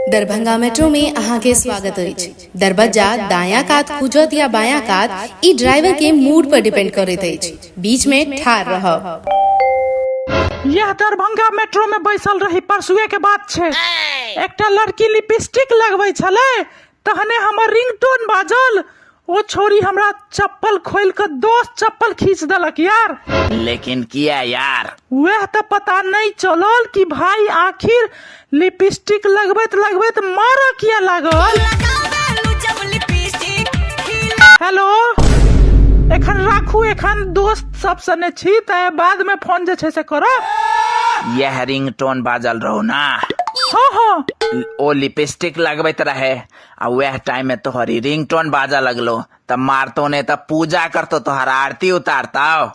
Darbhanga metro में अहाँ के स्वागत अछि। दरबज्जा दायां कात खुजत या बायां कात ई ड्राइवर के मूड पर डिपेंड करैत अछि। बीच में ठाड़ रहब। यह दरभंगा मेट्रो में बैसल रही परसुए के बात छे। एकटा लड़की लिपस्टिक लगबै छले, तहने हमर रिंगटोन बाजल। ओ छोरी हमरा चप्पल खोल के दोस्त चप्पल खींच देलक यार। लेकिन किया यार? वह तो पता नहीं चलल कि भाई आखिर लिपस्टिक लगबैत लगबैत मारा किया लागल। हेलो, एखन राखू, एखन दोस्त सब सने छी त बाद में फोन जे छै से करो। यह रिंगटोन बाजल रहो ना? हाँ। ओ लिपस्टिक लगबैत रहे आ वह टाइम में तोहरी रिंगटोन बाजा लगलो त मारतो ने त पूजा करतो, तोहर आरती उतारताओ।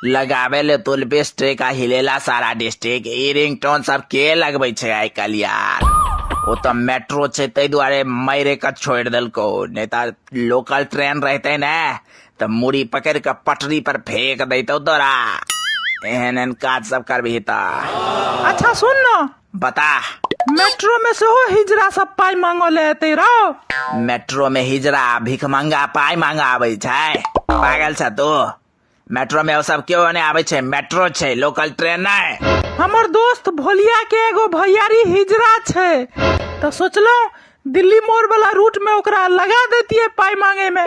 लगावे ले तो लिपस्टिक आ हिलेला सारा डिस्ट्रिक्ट। ई रिंगटोन सब के लगबै छै आइ काल्हि यार? ओ तो मेट्रो छै तै दुआरे मारे के छोड़ देलको, नहीं त लोकल ट्रेन रहते ने त मुड़ी पकड़ के पटरी पर फेंक देतो तोरा। एहन काज सब करबही त। अच्छा सुन न, बता। मेट्रो में से हो हिजरा सब पाई मांगो ले तेरा। मेट्रो में हिजरा भिख मंगा पाई मांगा आबै छै? पागल छ तू? मेट्रो में वो सब क्यों नहीं आबै छै? मेट्रो छै, लोकल ट्रेन नहीं। हमर दोस्त भोलिया के एगो भैयारी हिजरा छै, तो सोचलो दिल्ली मोड़ वाला रूट में ओकरा लगा देती पाई मांगे में।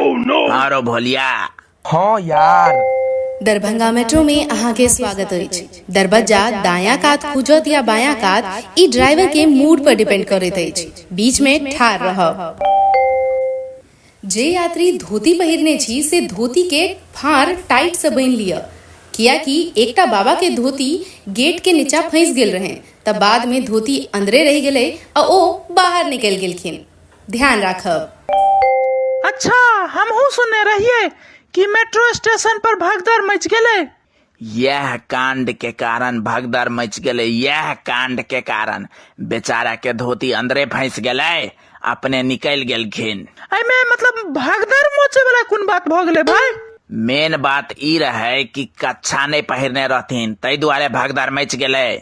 हाँ रो भोलिया। हाँ यार। दरभंगा मेट्रो में अहाँ के स्वागत अछि। दरबज्जा दायां कात खुजत या बायां कात ई ड्राइवर के मूड पर डिपेंड करैत अछि। बीच में ठाड़ रहब। जे यात्री धोती पहिरने छी से धोती के फाड़ टाइट से बांधि लिया, कियाकि एकटा बाबा के धोती गेट के नीचा फंस गेल रहे, तब बाद में धोती अंदरे रह गेले आ ओ बाहर निकल गेलखिन। ध्यान राखब। अच्छा, हमहू सुनने रहिए कि मेट्रो स्टेशन पर भगदड़ मच गेले। यह कांड के कारण भगदड़ मच गेले। यह कांड के कारण बेचारा के धोती अंदरे फंस गेले, अपने निकल गेलखिन। एमे मतलब भगदड़ मचे वाला कोन बात भ गेले भाई? मेन बात ई रहे कि कच्छा नहीं पहिरने रहथिन, तै दुआरे भगदड़ मच गेले।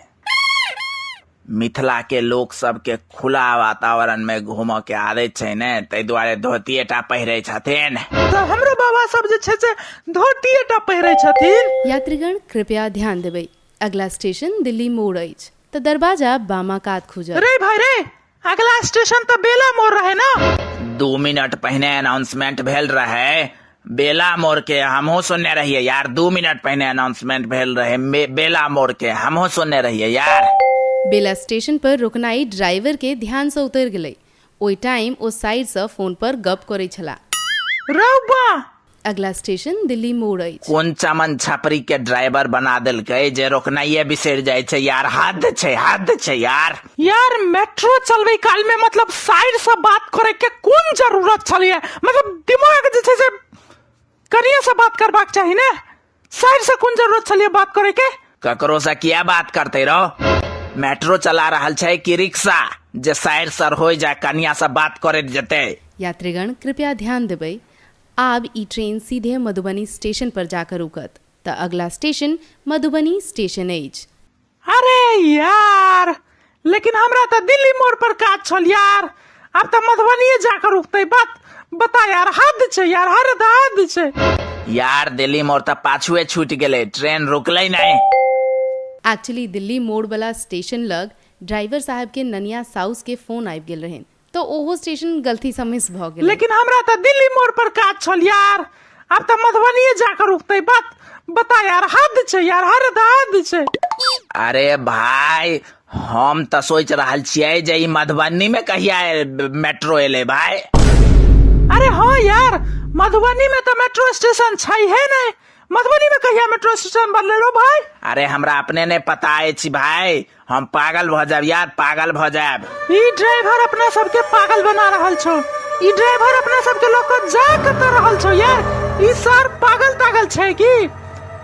मिथिला के लोग सब के खुला वातावरण में घूमो के आदत छै ने, तै दुआरे धोतीएटा पहिरे छथिन। तो हमरो बाबा सब जे छै से धोतीएटा पहिरे छथिन। यात्रीगण कृपया ध्यान देबै। अगला स्टेशन दिल्ली मोड़ अछि, त दरवाजा बामा कात खुजत। रे भाई रे, अगला स्टेशन तो बेला मोड़ रहे ना। 2 मिनट पहले अनाउंसमेंट भेल रहे बेला मोड़ के, हमहू सुनने रहिए यार। 2 मिनट पहले अनाउंसमेंट भेल रहे बेला मोड़ के, हमहू सुनने रहिए यार। बेला स्टेशन पर रुकनाई ड्राइवर के ध्यान से उतर गेलै। ओई टाइम ओ साइड से फोन पर गप करै छला। रौबा, अगला स्टेशन दिल्ली मोड़ अछि। कोन चमन छपरी के ड्राइवर बना देलकै जे रोकनाइए बिसर जाय छै यार। हद छै यार। यार मेट्रो चलबै काल में मतलब साइड से बात करे के कोन जरूरत छलिए? मतलब दिमाग जे छै से कनिया से बात करबाक चाही ने। साइड से कोन जरूरत छलिए बात करे के? ककरो से किया बात करते रहो? मेट्रो चला रहल छै कि रिक्शा जे साइड सर हो जाए कनिया से बात करे जते? यात्रीगण कृपया ध्यान देबै। आब ई ट्रेन सीधे मधुबनी स्टेशन पर जाकर रुकत, त अगला स्टेशन मधुबनी स्टेशन अछि। अरे यार, लेकिन हमरा तो दिल्ली मोड़ पर काज छल यार। अब तो मधुबनी जाकर रुकते। बात बता यार, हद छै यार, हद छै यार। दिल्ली मोड़ तो पाछुए छूट गेले, ट्रेन रुकले नहीं। एक्चुअली दिल्ली मोड़ वाला स्टेशन लग ड्राइवर साहब के ननिया साउस के फोन आबि गेल रहन, तो ओहो स्टेशन गलती से मिस भ गेल। लेकिन हमरा तो दिल्ली मोड़ पर काज छल यार। अब तो मधुबनी जाकर रुकते। बात बता यार, हद छै यार, हद छै। अरे भाई, हम तो सोच रहल छियै जे ई मधुबनी में कहिया मेट्रो एले भाई। अरे हाँ यार, मधुबनी में तो मेट्रो स्टेशन छै है नहीं। मधुबनी में कहिया मेट्रो स्टेशन बनले लो भाई? अरे हमरा अपने ने पता अछि भाई। हम पागल भ जाब यार, पागल भ जाब। ई ड्राइवर अपना सबके पागल बना रहल छो। ई ड्राइवर अपना सबके लोग को जा कत रहल छो यार। ई सर पागल तागल छै कि?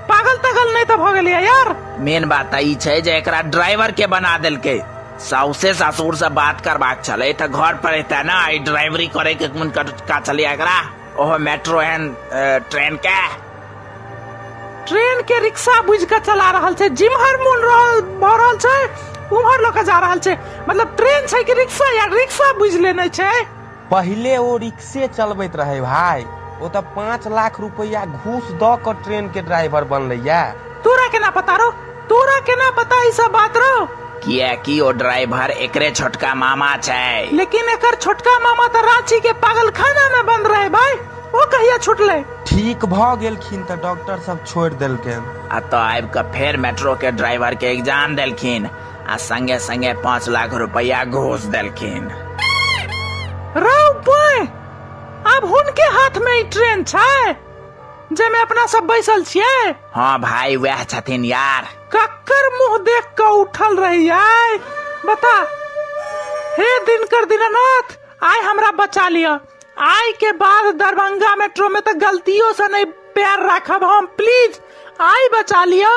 पागल तागल नहीं तो भ गेलिए यार। मेन बात ई छै जे एकरा ड्राइवर के बना देलकै। साउसे ससुर से बात करबाक छले त घर पर एता ना, ई ड्राइवरी करे के कोन का चलिए एकरा? ओहो मेट्रो एहन ट्रेन के रिक्शा बुझ के चला रहल छै। जिम्हर मुन भ रहल छै उम्हर लोग जा रहल छै, मतलब ट्रेन छै कि रिक्शा यार, रिक्शा बुझ लेने छै। पहले वो रिक्शे चलबैत रहे भाई, वो तो 5 लाख रुपया घूस द कर ट्रेन के ड्राइवर बनले या। तोरा केना पता रो, तोरा केना पता ई सब बात रो? किया कि ओ ड्राइवर एकरे छोटका मामा छै। लेकिन एकर छोटका मामा तो रांची के पागलखाना में बंद रहे भाई, वो कहिया छुटले? ठीक भ गेलखिन तो डॉक्टर सब छोड़ देलखिन। आ तो आबि के फेर मेट्रो के ड्राइवर के एग्जाम देलखिन आ संगे संगे 5 लाख रुपया घूस देलखिन। राव बॉय, अब हुनके हाथ में ई ट्रेन छै जेमे अपना सब बैसल छियै। हाँ भाई वह छथिन यार। कक्कर मुंह देख के उठल रही आय, बता। हे दिनकर दीनानाथ, आय हमरा बचा लिया। आय के बाद दरभंगा मेट्रो में तो गलतियों से नहीं पैर रखब हम, प्लीज आय बचा लिया।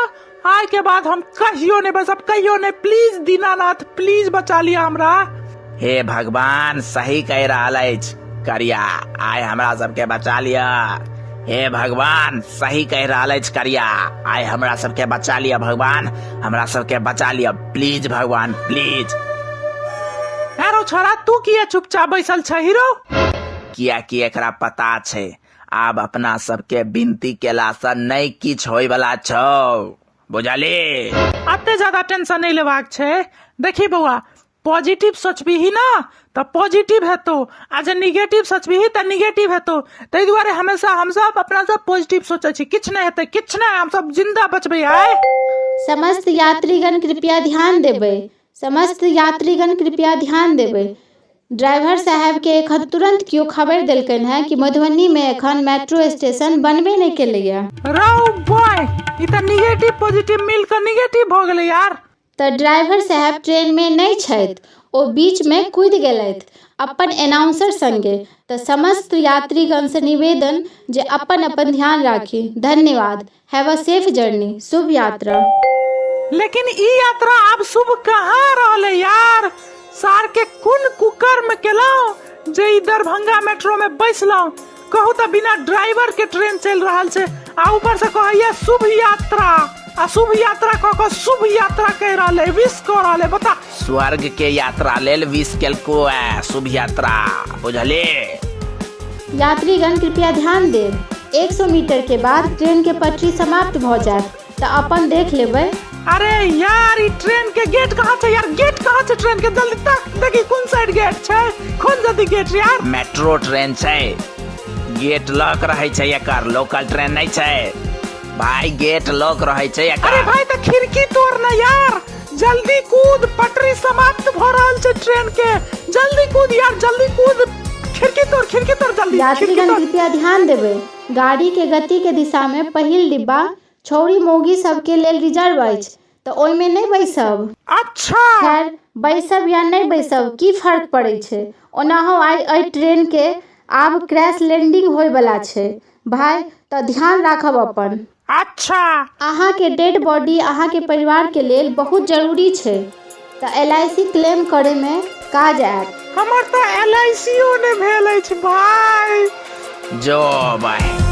आय के बाद हम कहियो नहीं बसब, कहियो नहीं, प्लीज दीनानाथ प्लीज बचा लिया हमरा। हे भगवान सही कह रहा अछि करिया, आय हमरा सबके बचा लिया। हे भगवान सही कह रहा अछि करिया, आय हमरा सबके बचा लिया भगवान, हमरा सबके बचा लिया प्लीज भगवान प्लीज। यारो छोरा तू किए चुपचाप बैसल छ हीरो? किया कि एकरा पता छै आब अपना सबके बिनती केला से नहीं किछ होय वाला छौ, बुझली? अते ज्यादा टेंशन नहीं लेबाक छै। देखी बउआ, पॉजिटिव सोचबी ही ना तो पॉजिटिव हेतो, आ जे निगेटिव सोचबी ही तो निगेटिव हेतो। तै दुआरे हमेशा हम सब अपना सब पॉजिटिव सोचे छी, किछ नहीं हेतै, किछ नहीं, हम सब जिंदा बचबै। आय समस्त यात्रीगण कृपया ध्यान देबै, समस्त यात्रीगण कृपया ध्यान देबै। ड्राइवर साहब के एखन तुरंत क्यों खबर देलकन है कि मधुबनी में एखन मेट्रो स्टेशन बनबे नहीं केलैया। राव बॉय, ई त निगेटिव पॉजिटिव मिल के निगेटिव भ गेलै यार। तो ड्राइवर साहब ट्रेन में नहीं छथि, ओ बीच में कूद गेलथि अपन अनाउंसर संगे। तो समस्त यात्रीगण से निवेदन जे अपन अपन ध्यान राखी। धन्यवाद। हैव अ सेफ जर्नी, शुभ यात्रा। लेकिन ई यात्रा अब शुभ कहाँ रहले यार? सार के कुन कुकर्म केलौ जे ई दरभंगा मेट्रो में बैसलौ? कहू तो बिना ड्राइवर के ट्रेन चल रहल छै, आ ऊपर से कहैया शुभ यात्रा, आ शुभ यात्रा कह शुभ यात्रा कह रहले, विश कह रहले। बता, स्वर्ग के यात्रा लेल विश केलको है, शुभ यात्रा, बुझले? यात्रीगण कृपया ध्यान देब, 100 मीटर के बाद ट्रेन के पटरी समाप्त भ जायत, तो अपन देख लेबै। अरे यार ई ट्रेन के गेट कहाँ छै यार? गेट कहाँ छै ट्रेन के? जल्दी तक देखी कोन साइड गेट छै, खोल जल्दी गेट यार। मेट्रो ट्रेन छै, गेट लॉक रहे छै एकर, लोकल ट्रेन नहीं छै भाई, गेट लॉक रहे छै एकर। अरे भाई तो खिड़की तोड़ ना यार, जल्दी कूद, पटरी समाप्त भ रहल छै ट्रेन के, जल्दी कूद यार, जल्दी कूद, खिड़की तोड़, खिड़की तोड़ जल्दी। यात्रीगण कृपया ध्यान देबै, गाड़ी के गति के दिशा में पहिल डिब्बा छौरी मौगी सबके लेल रिजर्व अछि, तो ओइ में नहीं बैसब। अच्छा खैर बैसब या नहीं बैसब की फर्क पड़े छै? ओनाहो आई ट्रेन के आब क्रैश लैंडिंग होय वाला छै भाई, तो ध्यान राखब अपन। अच्छा, अहाँ के डेड बॉडी अहाँ के परिवार के लेल बहुत जरूरी छै, तो LIC क्लेम करे में काज आयत। हमर तो LIC ओ ने भेल अछि भाई। जो भाई